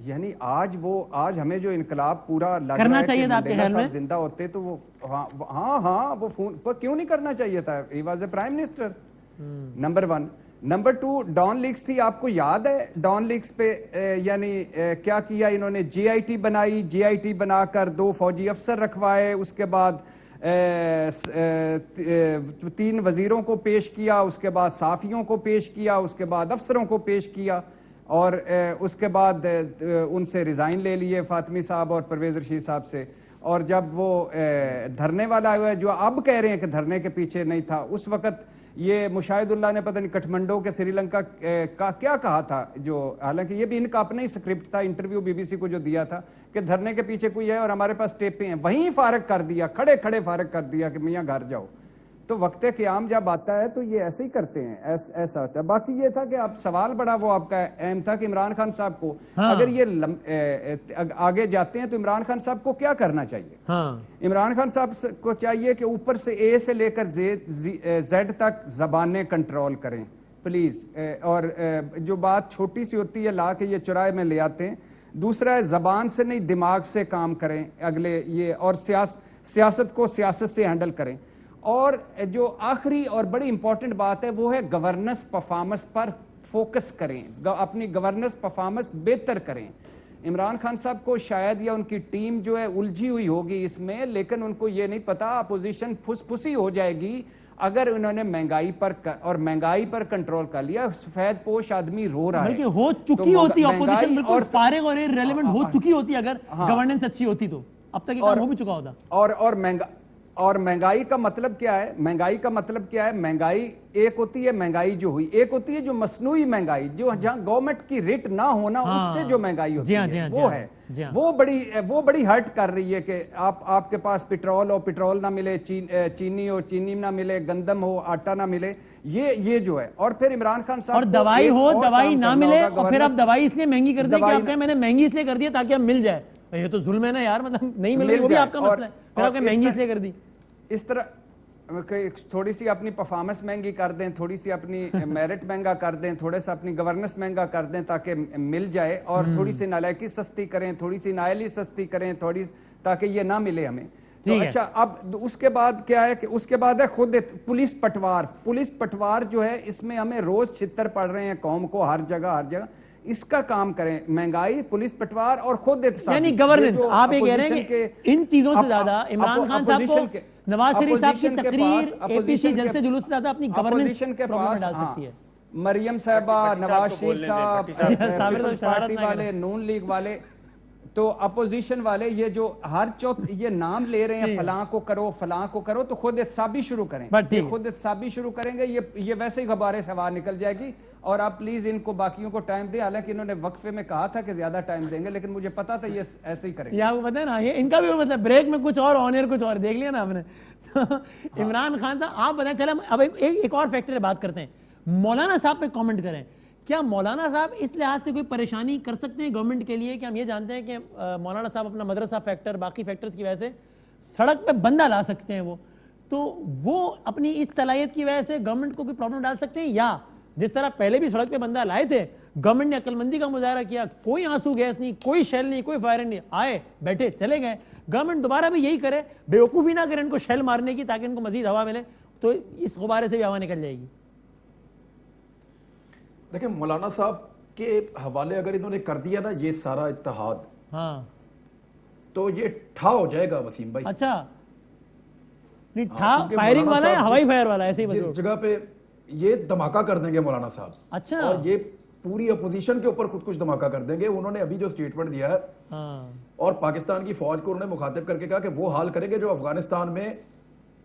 यानी आज हमें जो इनकलाब पूरा लग करना चाहिए था आपके ख्याल में? जिंदा होते तो वो हाँ वो फोन पर क्यों नहीं करना चाहिए था? He was a prime minister, number 1। Number 2, Dawn leaks थी, आपको याद है डॉन लीग्स पे यानी क्या किया इन्होंने? जीआईटी बनाई, जीआईटी बनाकर 2 फौजी अफसर रखवाए, उसके बाद 3 वजीरों को पेश किया, उसके बाद साफियों को पेश किया, उसके बाद अफसरों को पेश किया, और उसके बाद उनसे रिजाइन ले लिए फातिमी साहब और परवेज रशीद साहब से। और जब वो धरने वाला हुआ जो अब कह रहे हैं कि धरने के पीछे नहीं था, उस वक्त ये मुशाहिदुल्लाह ने पता नहीं काठमांडू के श्रीलंका का क्या कहा था, जो हालांकि ये भी इनका अपना ही स्क्रिप्ट था, इंटरव्यू बीबीसी को जो दिया था कि धरने के पीछे कोई है और हमारे पास टेपें हैं, वहीं फारग कर दिया, खड़े खड़े फारग कर दिया कि मियाँ घर जाओ। तो वक्त क़याम जब आता है तो ये ऐसे ही करते हैं, ऐसा होता है। बाकी ये था कि आप सवाल बड़ा वो आपका अहम था कि इमरान खान साहब को अगर ये आगे जाते हैं तो इमरान खान साहब को क्या करना चाहिए? इमरान खान साहब को चाहिए कि ऊपर से ए से लेकर जेड तक जबानें कंट्रोल करें प्लीज, और जो बात छोटी सी होती है ला के ये चुराए में ले आते हैं। दूसरा है जबान से नहीं दिमाग से काम करें अगले ये, और सियासत को सियासत से हैंडल करें। और जो आखिरी और बड़ी इंपॉर्टेंट बात है वो है गवर्नेंस परफॉर्मेंस पर फोकस करें, अपनी गवर्नेंस परफॉर्मेंस बेहतर करें। इमरान खान साहब को शायद या उनकी टीम जो है उलझी हुई होगी इसमें, लेकिन उनको ये नहीं पता अपोजिशन फुसफुसी हो जाएगी अगर उन्होंने महंगाई पर कंट्रोल कर लिया। सफेद पोश आदमी रो रहा है, हो चुकी होती अपोजिशन बिल्कुल फारिग और इररिलेवेंट हो चुकी होती अगर गवर्नेंस अच्छी होती तो अब तक ये काम हो भी चुका होता। और महंगाई का मतलब क्या है? महंगाई का मतलब क्या है? महंगाई एक होती है महंगाई जो हुई, एक होती है जो मसनूई महंगाई, जो जहां गवर्नमेंट की रेट ना होना उससे जो महंगाई होती है वो है, वो बड़ी हर्ट कर रही है कि आपके पास पेट्रोल हो, पेट्रोल ना मिले, चीनी हो, चीनी ना मिले, गंदम हो, आटा ना मिले, ये जो है। और फिर इमरान खान साहब और दवाई हो, दवाई ना मिले, और फिर आप दवाई इसलिए महंगी कर दी कि आप कहें मैंने महंगी इसलिए कर दी ताकि अब मिल जाए। ये तो जुल्म है ना यार, मतलब नहीं मिल रही वो भी आपका मसला है, फिर आपने महंगी इसलिए कर दी। इस तरह थोड़ी सी अपनी परफॉर्मेंस महंगी कर दें, थोड़ी सी अपनी मेरिट महंगा कर दें, थोड़ा सा अपनी गवर्नेंस महंगा कर दें ताकि मिल जाए, और थोड़ी सी नालायकी सस्ती करें, थोड़ी सी नायली सस्ती करें, थोड़ी ताकि ये ना मिले हमें। तो अच्छा, अब उसके बाद क्या है कि उसके बाद है खुद पुलिस पटवार जो है, इसमें हमें रोज छितर पड़ रहे हैं कौम को हर जगह इसका काम करें, महंगाई, पुलिस पटवार और खुद यानी गवर्नेंस। आप ये कह रहे हैं कि इन चीजों से ज्यादा इमरान खान साहब को नवाज शरीफ साहब की तकरीर, एपीसी जलसे जुलूस से ज्यादा अपनी गवर्नेंस के पास डाल सकती है। मरियम साहबा, नवाज शरीफ साहब, पार्टी वाले, नून लीग वाले, तो अपोजिशन वाले ये जो हर ये नाम ले रहे हैं फलां को करो, तो खुद एहतसाबी शुरू करें। ये खुद एहतसाबी शुरू करेंगे, ये वैसे ही गुब्बारे से बाहर निकल जाएगी। और आप प्लीज इनको बाकियों को टाइम दें, हालांकि इन्होंने वक्फे में कहा था कि ज्यादा टाइम देंगे, लेकिन मुझे पता था ये ऐसे ही करेंगे। आपको पता है ना, ये इनका भी मतलब ब्रेक में कुछ और, ऑन एयर कुछ और, देख लिया ना आपने। इमरान खान था, आप बताएं। चले अब एक और फैक्टर बात करते हैं, मौलाना साहब पे कमेंट करें। क्या मौलाना साहब इस लिहाज से कोई परेशानी कर सकते हैं गवर्नमेंट के लिए कि हम ये जानते हैं कि मौलाना साहब अपना मदरसा फैक्टर, बाकी फैक्टर्स की वजह से सड़क पे बंदा ला सकते हैं, तो वो अपनी इस सलाहियत की वजह से गवर्नमेंट को कोई प्रॉब्लम डाल सकते हैं? या जिस तरह पहले भी सड़क पे बंदा लाए थे, गवर्नमेंट ने अक्लमंदी का मुजाहरा किया, कोई आंसू गैस नहीं, कोई शेल नहीं, कोई फायर नहीं, आए बैठे चले गए, गवर्नमेंट दोबारा भी यही करे, बेवकूफ़ी ना करे इनको शेल मारने की ताकि इनको मजीद हवा मिले, तो इस गुब्बारे से भी हवा निकल जाएगी। देखिए, मौलाना साहब के हवाले अगर इन्होंने कर दिया ना ये सारा इत्तेहाद, हाँ, तो ये ठा हो जाएगा वसीम भाई। अच्छा, नहीं ठा फायरिंग वाला है, हवाई फायर वाला, ऐसे ही जिस जगह पे ये धमाका कर देंगे मौलाना साहब। अच्छा, और ये पूरी अपोजिशन के ऊपर खुद कुछ धमाका कर देंगे। उन्होंने अभी जो स्टेटमेंट दिया है, हाँ, और पाकिस्तान की फौज को उन्होंने मुखातिब करके कहा कि वो हाल करेंगे जो अफगानिस्तान में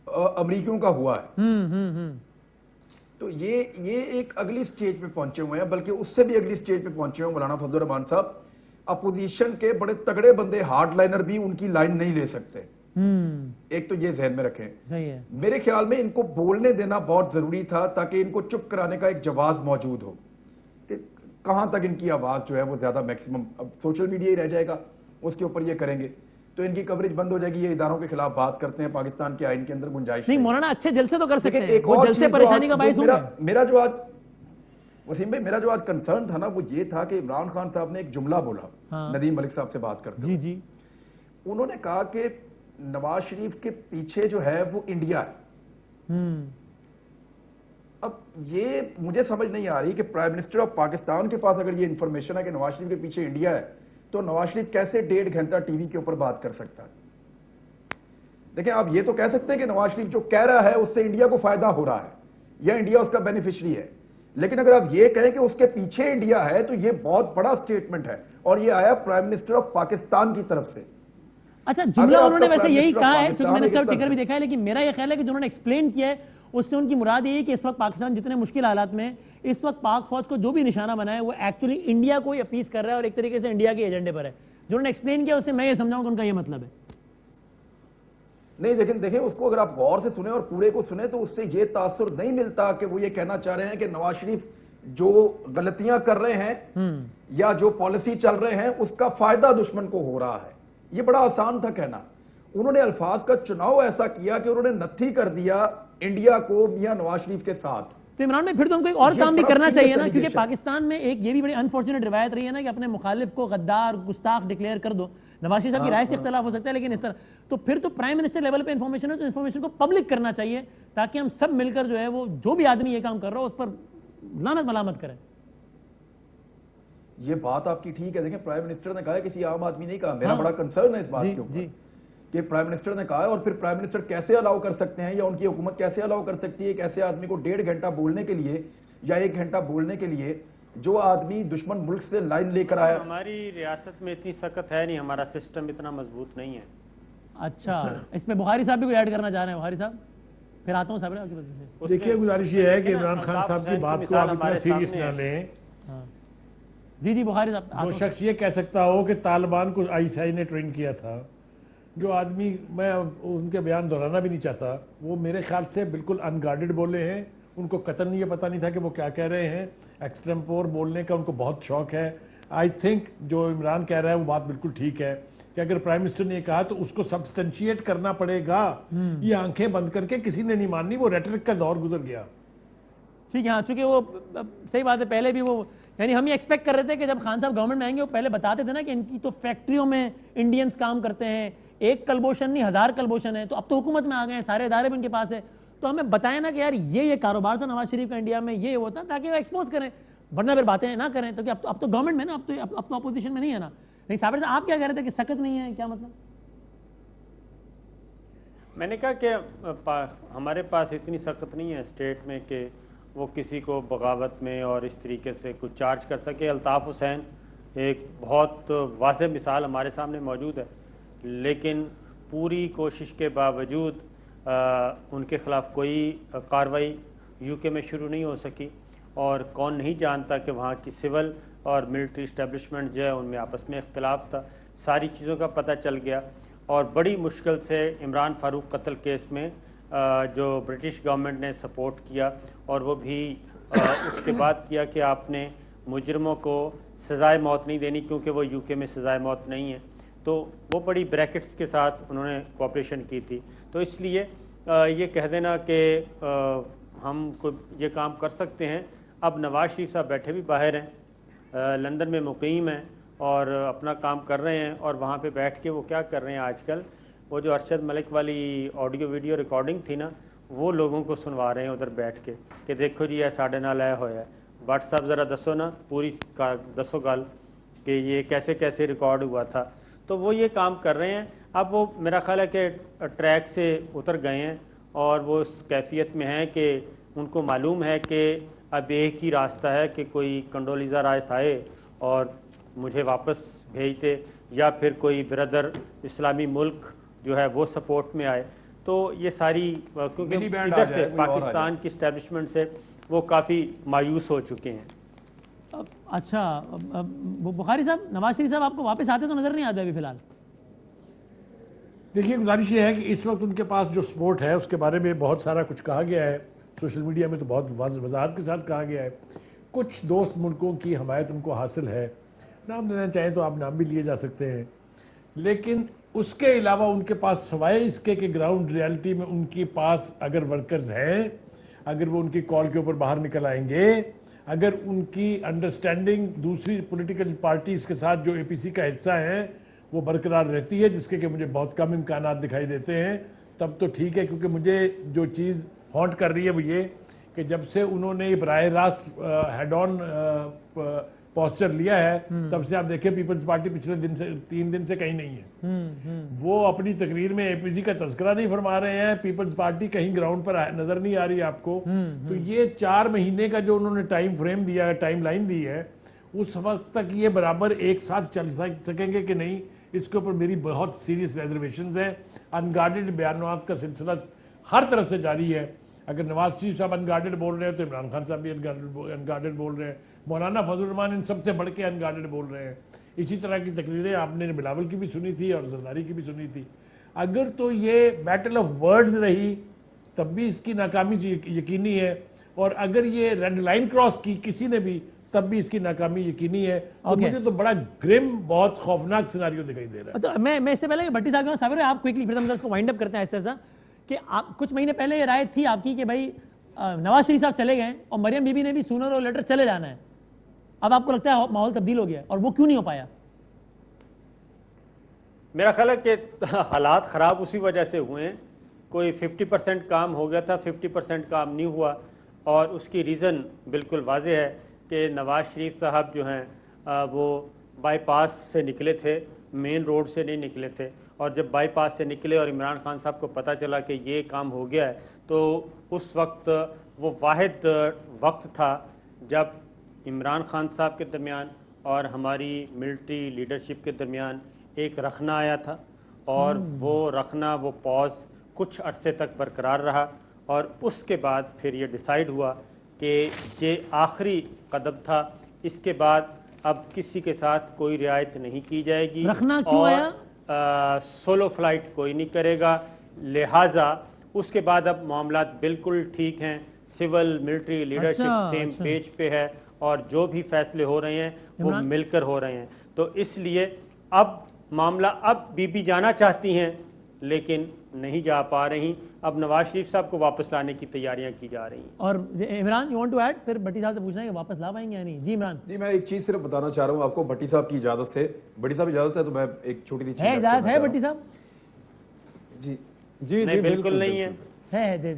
अमरीकियों का हुआ है। तो ये एक अगली स्टेज पे पहुंचे हुए हैं, बल्कि उससे भी अगली स्टेज पे पहुंचे हुए मौलाना फजल रहमान साहब। अपोजिशन के बड़े तगड़े बंदे, हार्ड लाइनर भी उनकी लाइन नहीं ले सकते। एक तो ये जहन में रखें। सही है। मेरे ख्याल में इनको बोलने देना बहुत जरूरी था ताकि इनको चुप कराने का एक जवाब मौजूद हो कि कहां तक इनकी आवाज जो है वो ज्यादा मैक्सिमम, अब सोशल मीडिया ही रह जाएगा, उसके ऊपर ये करेंगे तो इनकी कवरेज बंद हो जाएगी। ये इदारों के खिलाफ बात करते हैं, पाकिस्तान के आइन के अंदर गुंजाइश नहीं। मौलाना अच्छे जलसे तो कर सकते हैं, एक वो और जलसे परेशानी का बाइस होंगे। मेरा जो आज वसीम भाई, मेरा जो आज कंसर्न था ना वो ये था कि इमरान खान साहब ने एक जुमला बोला, हाँ, नदीम मलिक साहब से बात करते जी जी, उन्होंने कहा कि नवाज शरीफ के पीछे जो है वो इंडिया है। अब ये मुझे समझ नहीं आ रही कि प्राइम मिनिस्टर ऑफ पाकिस्तान के पास अगर ये इंफॉर्मेशन है कि नवाज शरीफ के पीछे इंडिया है, तो नवाज शरीफ कैसे 1.5 घंटा टीवी के ऊपर बात कर सकता है? देखिए, आप ये तो कह सकते हैं कि नवाज शरीफ जो कह रहा है उससे इंडिया को फायदा हो रहा है या इंडिया उसका बेनिफिशियरी है, लेकिन अगर आप ये कहें कि उसके पीछे इंडिया है तो ये बहुत बड़ा स्टेटमेंट है, और ये आया प्राइम मिनिस्टर ऑफ पाकिस्तान की तरफ से। अच्छा, जुमला उन्होंने वैसे यही कहा है, क्योंकि मैंने इसका टिकर भी देखा है, लेकिन मेरा ये ख्याल है कि जो उन्होंने एक्सप्लेन किया है उससे उनकी मुराद ये है कि इस वक्त पाकिस्तान जितने मुश्किल हालात में, इस वक्त पाक फौज को जो भी निशाना बनाया है वो एक्चुअली इंडिया को ही अपीस कर रहा है और एक तरीके से इंडिया के एजेंडे पर है। जो उन्होंने एक्सप्लेन किया उससे मैं ये समझाऊं कि उनका ये मतलब है। नहीं, लेकिन देखिए, उसको अगर आप गौर से सुने और पूरे को सुने तो उससे ये तासुर नहीं मिलता कि वो ये कहना चाह रहे हैं कि नवाज शरीफ जो गलतियां कर रहे हैं या जो पॉलिसी चल रहे हैं उसका फायदा दुश्मन को हो रहा है। ये बड़ा आसान था कहना। उन्होंने अल्फाज का चुनाव ऐसा किया कि उन्होंने नत्थी कर दिया इंडिया को मियां नवाज शरीफ के साथ। तो इमरान में फिर तो उनको एक और काम भी करना चाहिए ना, क्योंकि पाकिस्तान में एक ये भी बड़ी अनफॉर्चुनेट रिवायत रही है ना कि अपने मुखालिफ को गद्दार, गुस्ताख डिक्लेयर कर दो। नवाज शरीफ साहब की राय से इख्तलाफ हो सकता है, लेकिन इस तरह तो फिर तो प्राइम मिनिस्टर लेवल पे इंफॉर्मेशन है तो इंफॉर्मेशन को पब्लिक करना चाहिए, ताकि हम सब मिलकर जो है वो जो भी आदमी ये काम कर रहा हो उस पर लानत मलामत करें। ये बात आपकी ठीक है। देखें, प्राइम मिनिस्टर ने कहा, किसी आम आदमी नहीं कहा। मेरा बड़ा कंसर्न है इस बात के ऊपर कि प्राइम मिनिस्टर ने कहा है, और फिर प्राइम मिनिस्टर कैसे अलाउ कर सकते हैं या उनकी हुकूमत कैसे अलाउ कर सकती है एक ऐसे आदमी को 1.5 घंटा बोलने के लिए या 1 घंटा बोलने के लिए, जो आदमी दुश्मन मुल्क से लाइन लेकर आया। हमारी रियासत में इतनी सख्त है नहीं, हमारा सिस्टम इतना मजबूत नहीं है। अच्छा, इसमें बुखारी साहब भी कोई ऐड करना चाह रहे हैं? बुखारी साहब, फिर आता हूँ साहब आपकी वजह से। देखिए, गुजारिश ये है कि इमरान खान साहब की बात को आप इतना सीरियस ना लें। जी जी, बुखारी साहब। जो शख्स ये कह सकता हो कि तालिबान को आईएसआई ने ट्रेन किया था, जो आदमी, मैं उनके बयान दोहराना भी नहीं चाहता, वो मेरे ख्याल से बिल्कुल अनगार्डेड बोले हैं। उनको कतन ये पता नहीं था कि वो क्या कह रहे हैं। एक्सट्रेम्पोर बोलने का उनको बहुत शौक है। आई थिंक जो इमरान कह रहा है वो बात बिल्कुल ठीक है कि अगर प्राइम मिनिस्टर ने कहा तो उसको सब्सटेंशिएट करना पड़ेगा। ये आंखें बंद करके किसी ने नहीं माननी, वो रेटरिक का दौर गुजर गया। ठीक है, हाँ, चूंकि वो सही बात है, पहले भी वो, यानी हम ये एक्सपेक्ट कर रहे थे कि जब खान साहब गवर्नमेंट में आएंगे वो पहले बताते थे ना कि इनकी तो फैक्ट्रियों में इंडियंस काम करते हैं, एक कलबोशन नहीं 1000 कलबोशन है। तो अब तो हुकूमत में आ गए हैं, सारे इदारे भी उनके पास है, तो हमें बताएं ना कि यार ये कारोबार था नवाज शरीफ का इंडिया में, ये होता, ताकि वो एक्सपोज करें, वरना फिर बातें ना करें। तो कि अब तो गवर्नमेंट में ना, अब तो अपोजिशन में नहीं है ना। नहीं साबिर साहब, आप क्या कह रहे थे कि सख्त नहीं है, क्या मतलब? मैंने कहा कि हमारे पास इतनी सख्त नहीं है स्टेट में कि वो किसी को बगावत में और इस तरीके से कुछ चार्ज कर सके। अल्ताफ़ हुसैन एक बहुत वाज़ेह मिसाल हमारे सामने मौजूद है, लेकिन पूरी कोशिश के बावजूद उनके ख़िलाफ़ कोई कार्रवाई यूके में शुरू नहीं हो सकी। और कौन नहीं जानता कि वहाँ की सिविल और मिलिट्री इस्टेब्लिशमेंट जो है उनमें आपस में इख्तिलाफ था। सारी चीज़ों का पता चल गया और बड़ी मुश्किल से इमरान फ़ारूक कत्ल केस में जो ब्रिटिश गवर्नमेंट ने सपोर्ट किया, और वो भी उसके बाद किया कि आपने मुजरमों को सज़ाए मौत नहीं देनी क्योंकि वो यूके में सज़ाए मौत नहीं है। तो वो बड़ी ब्रैकेट्स के साथ उन्होंने कोऑपरेशन की थी। तो इसलिए ये कह देना कि हम को ये काम कर सकते हैं। अब नवाज शरीफ साहब बैठे भी बाहर हैं, लंदन में मुकीम हैं और अपना काम कर रहे हैं। और वहाँ पे बैठ के वो क्या कर रहे हैं आजकल, वो जो अरशद मलिक वाली ऑडियो वीडियो रिकॉर्डिंग थी ना, वो लोगों को सुनवा रहे हैं उधर बैठ के कि देखो जी, यह साढ़े नाल आया हुआ है। भट्ट साहब ज़रा दसो ना, पूरी दसो गल कि ये कैसे कैसे रिकॉर्ड हुआ था। तो वो ये काम कर रहे हैं। अब वो मेरा ख्याल है कि ट्रैक से उतर गए हैं और वो उस कैफियत में हैं कि उनको मालूम है कि अब एक ही रास्ता है कि कोई कंडोलीज़ा राइस आए और मुझे वापस भेज दे, या फिर कोई ब्रदर इस्लामी मुल्क जो है वो सपोर्ट में आए। तो ये सारी, क्योंकि इधर से पाकिस्तान की इस्टेब्लिशमेंट से वो काफ़ी मायूस हो चुके हैं। अच्छा, बुखारी साहब, नवाज शरीफ साहब आपको वापस आते तो नज़र नहीं आते अभी फ़िलहाल? देखिए, गुजारिश ये है कि इस वक्त उनके पास जो सपोर्ट है उसके बारे में बहुत सारा कुछ कहा गया है, सोशल मीडिया में तो बहुत वजाहत के साथ कहा गया है। कुछ दोस्त मुल्कों की हमायत उनको हासिल है, नाम लेना चाहें तो आप नाम भी लिए जा सकते हैं, लेकिन उसके अलावा उनके पास सवाए इसके कि ग्राउंड रियलिटी में उनके पास अगर वर्कर्स हैं, अगर वो उनकी कॉल के ऊपर बाहर निकल आएंगे, अगर उनकी अंडरस्टैंडिंग दूसरी पॉलिटिकल पार्टीज़ के साथ जो एपीसी का हिस्सा है वो बरकरार रहती है, जिसके कि मुझे बहुत कम इम्कानात दिखाई देते हैं, तब तो ठीक है। क्योंकि मुझे जो चीज़ हॉन्ट कर रही है वो ये कि जब से उन्होंने बराह रास्त हेड ऑन पोस्चर लिया है, तब से आप देखें पीपल्स पार्टी पिछले 3 दिन से कहीं नहीं है। वो अपनी तकरीर में एपीसी का तस्करा नहीं फरमा रहे हैं, पीपल्स पार्टी कहीं ग्राउंड पर नजर नहीं आ रही आपको। तो ये 4 महीने का जो उन्होंने टाइम फ्रेम दिया है, टाइम लाइन दी है, उस वक्त तक ये बराबर एक साथ चल सकेंगे कि नहीं, इसके ऊपर मेरी बहुत सीरियस रिजर्वेशंस है। अनगार्डेड बयानात का सिलसिला हर तरफ से जारी है। अगर नवाज शरीफ साहब अनगार्डेड बोल रहे हैं तो इमरान खान साहब भी अनगार्डेड बोल रहे हैं, मौलाना फजल रहमान इन सबसे बढ़ के अनगार्डेड बोल रहे हैं। इसी तरह की तकरीरें आपने बिलावल की भी सुनी थी और जरदारी की भी सुनी थी। अगर तो ये बैटल ऑफ वर्ड्स रही तब भी इसकी नाकामी यकीनी है, और अगर ये रेड लाइन क्रॉस की किसी ने भी तब भी इसकी नाकामी यकीनी है। और मुझे तो बड़ा ग्रिम, बहुत खौफनाक सिनारियो दिखाई दे रहा है। तो मैं इससे पहले भट्टी साहब साबिर आप क्विकली फिर हम इसको वाइंड अप करते हैं ऐसा कि आप कुछ महीने पहले ये राय थी आपकी कि भाई नवाज शरीफ साहब चले गए और मरियम बीबी ने भी सूनर और लेटर चले जाना है। अब आपको लगता है माहौल तब्दील हो गया, और वो क्यों नहीं हो पाया? मेरा ख्याल है कि हालात ख़राब उसी वजह से हुए हैं। कोई 50% काम हो गया था, 50% काम नहीं हुआ, और उसकी रीज़न बिल्कुल वाज़ेह है कि नवाज शरीफ साहब जो हैं वो बाईपास से निकले थे, मेन रोड से नहीं निकले थे। और जब बाईपास से निकले और इमरान खान साहब को पता चला कि ये काम हो गया है, तो उस वक्त वो वाहिद वक्त था जब इमरान खान साहब के दरमियान और हमारी मिलिट्री लीडरशिप के दरमियान एक रखना आया था, और वो रखना, वो पॉज कुछ अरसे तक बरकरार रहा, और उसके बाद फिर ये डिसाइड हुआ कि ये आखिरी कदम था। इसके बाद अब किसी के साथ कोई रियायत नहीं की जाएगी। रखना क्यों आया? सोलो फ्लाइट कोई नहीं करेगा, लिहाजा उसके बाद अब मामला बिल्कुल ठीक हैं। Civil military leadership same page पे है, और जो भी फैसले हो रहे हैं वो मिलकर हो रहे हैं। तो इसलिए अब मामला, अब बीबी जाना चाहती हैं लेकिन नहीं जा पा रही। अब नवाज शरीफ साहब को वापस लाने की तैयारियां की जा रही हैं। और Imran, you want to add? फिर भट्टी साहब से पूछना है कि वापस ला पाएंगे या नहीं। जी इमरान जी, मैं एक चीज सिर्फ बताना चाह रहा हूँ आपको, भट्टी साहब की इजाजत से। भट्टी साहब इजाजत है तो मैं एक छोटी सी चीज है, इजाजत है भट्टी साहब? जी जी नहीं, बिल्कुल नहीं है। दे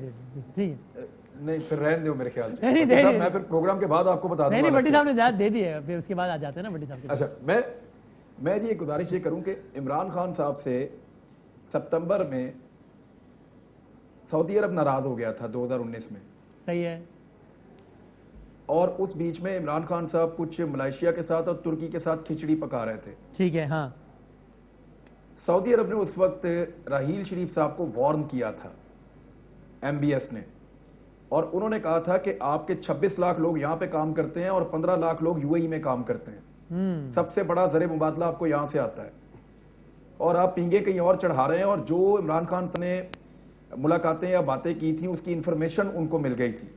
ठीक है, नहीं फिर रहने दो मेरे ख्याल से। नहीं, भट्टी साहब, मैं फिर प्रोग्राम के बाद आपको बता दूंगा। नहीं, भट्टी साहब ने इजाजत दे दी है, फिर उसके बाद आ जाते हैं ना भट्टी साहब के। अच्छा, मैं जी एक गुजारिश ये करूं कि इमरान खान साहब से सितंबर में सऊदी अरब नाराज हो गया था 2019 में। सही है। और उस बीच में इमरान खान साहब कुछ मलेशिया के साथ और तुर्की के साथ खिचड़ी पका रहे थे। ठीक है, हाँ। सऊदी अरब ने उस वक्त राहील शरीफ साहब को वार्न किया था, MBS ने, और उन्होंने कहा था कि आपके 26 लाख लोग यहां पे काम करते हैं और 15 लाख लोग UAE में काम करते हैं। सबसे बड़ा ज़र मुबादला आपको यहां से आता है और आप पींगे कहीं और चढ़ा रहे हैं। और जो इमरान खान ने मुलाकातें या बातें की थी उसकी इंफॉर्मेशन उनको मिल गई थी।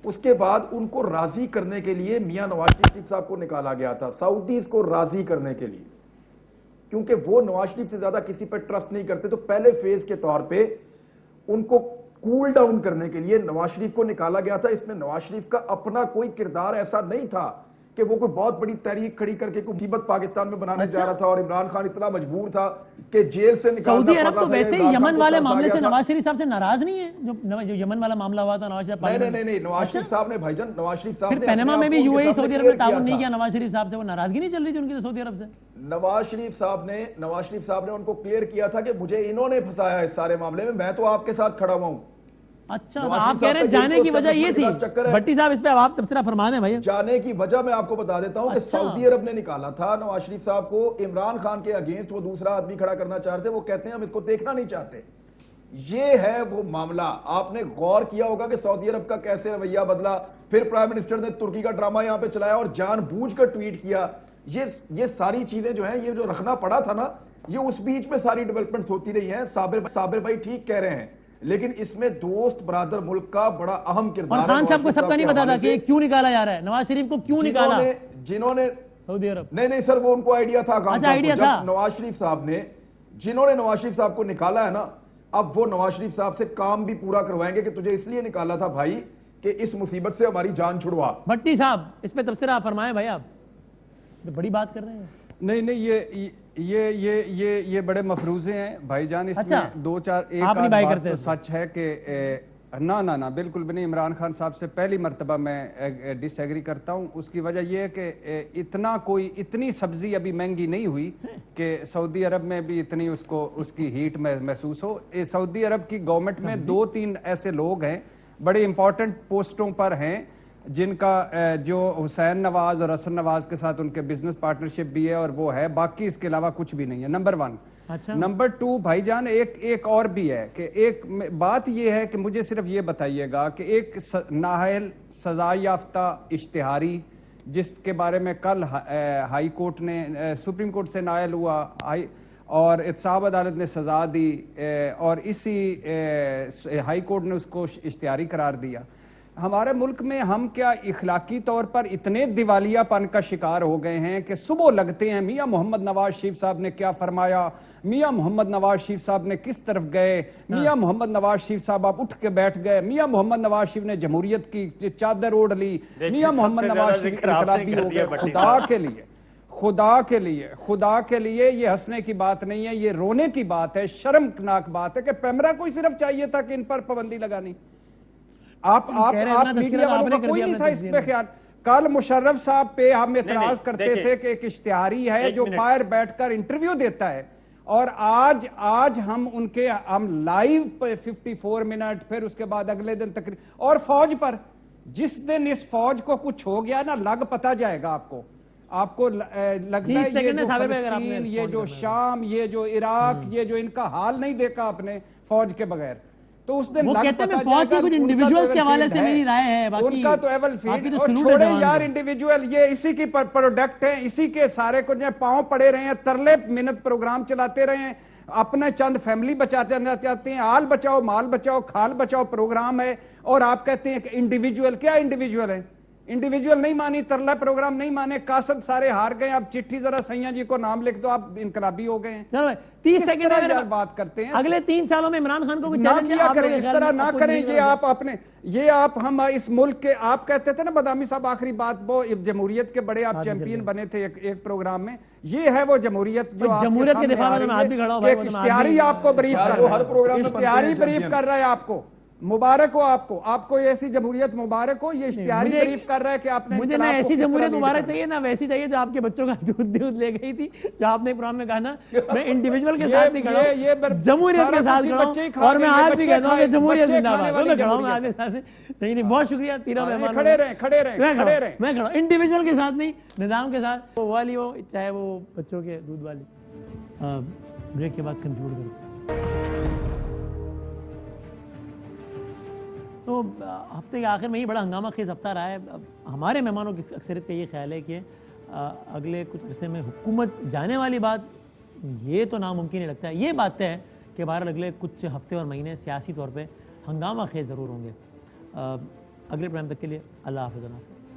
उसके बाद उनको राजी करने के लिए मियां नवाज शरीफ साहब को निकाला गया था, सऊदीज को राजी करने के लिए, क्योंकि वो नवाज शरीफ से ज्यादा किसी पर ट्रस्ट नहीं करते। तो पहले फेज के तौर पे उनको कूल डाउन करने के लिए नवाज शरीफ को निकाला गया था। इसमें नवाज शरीफ का अपना कोई किरदार ऐसा नहीं था कि वो कोई बहुत बड़ी तहरीक खड़ी करके कोई मुसीबत पाकिस्तान में बनाने जा रहा था और इमरान खान इतना मजबूर था कि जेल से निकालना सऊदी अरब पड़ तो रहा था। वैसे ही इमरान यमन खान को वाले फंसा मामले गया से था। नवाज शरीफ साहब से नाराज नहीं है, जो यमन वाला मामला हुआ था, नवाज शरीफ नहीं, नवाज शरीफ साहब ने भाईजान, नवाज शरीफ साहब फिर ने पनामा अपने में भी आप को UAE उनके सऊदी अरब सामने ने ताउन clear नहीं किया किया, था। नवाज शरीफ साहब से वो नाराजगी नहीं चल रही थी उनकी तो सऊदी अरब से। नवाज शरीफ साहब ने उनको क्लियर किया था कि मुझे इन्होंने फंसाया इस सारे मामले में, मैं तो आपके साथ खड़ा हुआ हूं। अच्छा, तो नवाज आप शरीफ कह रहे हैं साहब जाने की वजह ये थी। चक्कर है। भट्टी साहब इस पे आप तबसरा फरमा दें भाई। जाने की वजह मैं आपको बता देता हूं कि अच्छा। सऊदी अरब ने निकाला था नवाज शरीफ साहब को इमरान खान के अगेंस्ट। वो दूसरा आदमी खड़ा करना चाहते, वो कहते हैं हम इसको देखना नहीं चाहते। ये है वो मामला। आपने गौर किया होगा कि सऊदी अरब का कैसे रवैया बदला। फिर प्राइम मिनिस्टर ने तुर्की का ड्रामा यहां पे चलाया और जानबूझकर ट्वीट किया। ये सारी चीजें जो हैं, ये जो रखना पड़ा था ना, ये उस बीच में सारी डेवलपमेंट्स होती रही हैं। साबिर भाई ठीक कह रहे हैं, लेकिन इसमें दोस्त बरादर मुल्क का बड़ा अहम किरदार है। और खान साहब को सबका नहीं पता था कि क्यों निकाला जा रहा है, नवाज शरीफ को क्यों निकाला जिन्होंने सऊदी अरब। नहीं सर, वो उनको आइडिया था। अच्छा, आइडिया था। नवाज शरीफ साहब ने, जिन्होंने नवाज शरीफ साहब को निकाला है ना, अब वो नवाज शरीफ साहब से काम भी पूरा करवाएंगे कि तुझे इसलिए निकाला था भाई कि इस मुसीबत से हमारी जान छुड़वा। भट्टी साहब इस पे तबसरा आप फरमाएं भाई। आप तो बड़ी बात कर रहे हैं। नहीं, ये बड़े मफरूजे हैं भाईजान। इसमें अच्छा, दो चार एक आप नहीं आध बाई बात करते तो हैं। सच है कि ना बिल्कुल भी नहीं। इमरान खान साहब से पहली मर्तबा मैं डिसएग्री करता हूं। उसकी वजह यह है कि इतनी सब्जी अभी महंगी नहीं हुई कि सऊदी अरब में भी इतनी उसकी हीट महसूस हो। सऊदी अरब की गवर्नमेंट में 2-3 ऐसे लोग हैं बड़े इंपॉर्टेंट पोस्टों पर हैं, जिनका जो हुसैन नवाज और हसन नवाज के साथ उनके बिजनेस पार्टनरशिप भी है और वो है, बाकी इसके अलावा कुछ भी नहीं है। नंबर 1। अच्छा। नंबर 2 भाईजान, एक और भी है कि एक बात यह है कि मुझे सिर्फ ये बताइएगा कि एक नाहल सजा याफ्ता इश्तिहारी जिसके बारे में कल हाई कोर्ट ने, सुप्रीम कोर्ट से नायल हुआ और इत्साब अदालत ने सजा दी और इसी हाई कोर्ट ने उसको इश्तिहारी करार दिया। हमारे मुल्क में हम क्या इखलाकी तौर पर इतने दिवालियापन का शिकार हो गए हैं कि सुबह लगते हैं मियां मोहम्मद नवाज शरीफ साहब ने क्या फरमाया, मियां मोहम्मद नवाज शरीफ साहब ने किस तरफ गए, मियां मोहम्मद नवाज शरीफ साहब आप उठ के बैठ गए, मियां मोहम्मद नवाज शरीफ ने जमहूरियत की चादर ओढ़ ली, मियां मोहम्मद नवाज शरीफ इनकलाबी हो गए। खुदा के लिए ये हंसने की बात नहीं है, ये रोने की बात है, शर्मनाक बात है कि पैमरा को ही सिर्फ चाहिए था कि इन पर पाबंदी लगानी। आप मीडिया वालों का कोई नहीं था इस पे ख्याल। कल मुशर्रफ साहब पे हम एतराज करते थे कि एक इश्तिहारी है जो बाहर बैठकर इंटरव्यू देता है, और आज हम लाइव पे 54 मिनट, फिर उसके बाद अगले दिन तकरीर, और फौज पर जिस दिन इस फौज को कुछ हो गया ना, लग पता जाएगा आपको लगता है ये जो फलस्तीन, ये जो शाम, ये जो इराक, ये जो इनका हाल नहीं देखा आपने फौज के बगैर, तो उस दिन वो कहते हैं फौज के कुछ इंडिविजुअल्स के हवाले से मेरी राय है, बाकी उनका तो एवल फील्ड तो और छोड़े यार इंडिविजुअल, ये इसी की प्रोडक्ट है, इसी के सारे कुछ पांव पड़े रहे हैं, तरले मिनट प्रोग्राम चलाते रहे हैं, अपने चंद फैमिली बचाना चाहते हैं, आल बचाओ माल बचाओ खाल बचाओ प्रोग्राम है, और आप कहते हैं कि इंडिविजुअल। क्या इंडिविजुअल है? इंडिविजुअल नहीं मानी, तरला प्रोग्राम नहीं माने, कासद सारे हार गए। आप चिट्ठी जरा सैया जी को नाम लिख दो, आप इनकलाबी हो गए हैं। चलो 30 सेकंड अगर बात करते हैं, अगले 3 सालों में इमरान खान को ना किया करें, इस तरह ना करें। ये आप हम इस मुल्क के, आप कहते थे ना बदामी साहब, आखिरी बात, वो जमहूरियत के बड़े आप चैंपियन बने थे एक प्रोग्राम में। ये है वो जमहूरियत जो जमहूरियत के दिफा में मैं आज भी खड़ा हूं भाई, इश्तिहारी आपको ब्रीफ कर रहा है, इश्तिहारी ब्रीफ कर रहा है आपको। मुबारक हो आपको, आपको ये ऐसी जमहूरियत मुबारक हो। ये इश्तिहारी मुझे- तारीफ कर रहा है कि आपने मुझे ना इनकलाब को ऐसी किस तरह जमहूरियत लीड मुबारक करना। चाहिए ना वैसी चाहिए जो आपके बच्चों का दूध ले गई थी। जो आपने प्रोग्राम में कहा ना, मैं इंडिविजुअल के साथ नहीं खड़ा हूं, जमहूरियत के साथ खड़ा बच्चे ही हूं। खा और मैं लेंगे, आज भी बच्चे कहता हूं कि खाए- जमहूरियत बच्चे जिंदाबाद। खाने तो वाली मैं खड़ा हूं जमहूरियत। आपके साथ। नहीं, बहुत शुक्रिया तीनों मेहमानों खड़े का। रहें, खड़े रहें, मैं खड़ा खड़े हूं, रहें। मैं खड़ा हूं, इंडिविजुअल के साथ नहीं, निजाम के साथ। वो वाली हो चाहे वो बच्चों के दूध वाली। ब्रेक के बाद कंक्लूड करूँ तो हफ्ते के आखिर में ही बड़ा हंगामा खेज हफ्ता रहा है। अब हमारे मेहमानों की अक्सरियत का ये ख्याल है कि अगले कुछ अरसे में हुकूमत जाने वाली बात ये तो नामुमकिन ही लगता है। ये बात तय है कि बहरहाल अगले कुछ हफ्ते और महीने सियासी तौर पे हंगामा खेज ज़रूर होंगे। अगले प्रोग्राम तक के लिए अल्लाह हाफ़िज़।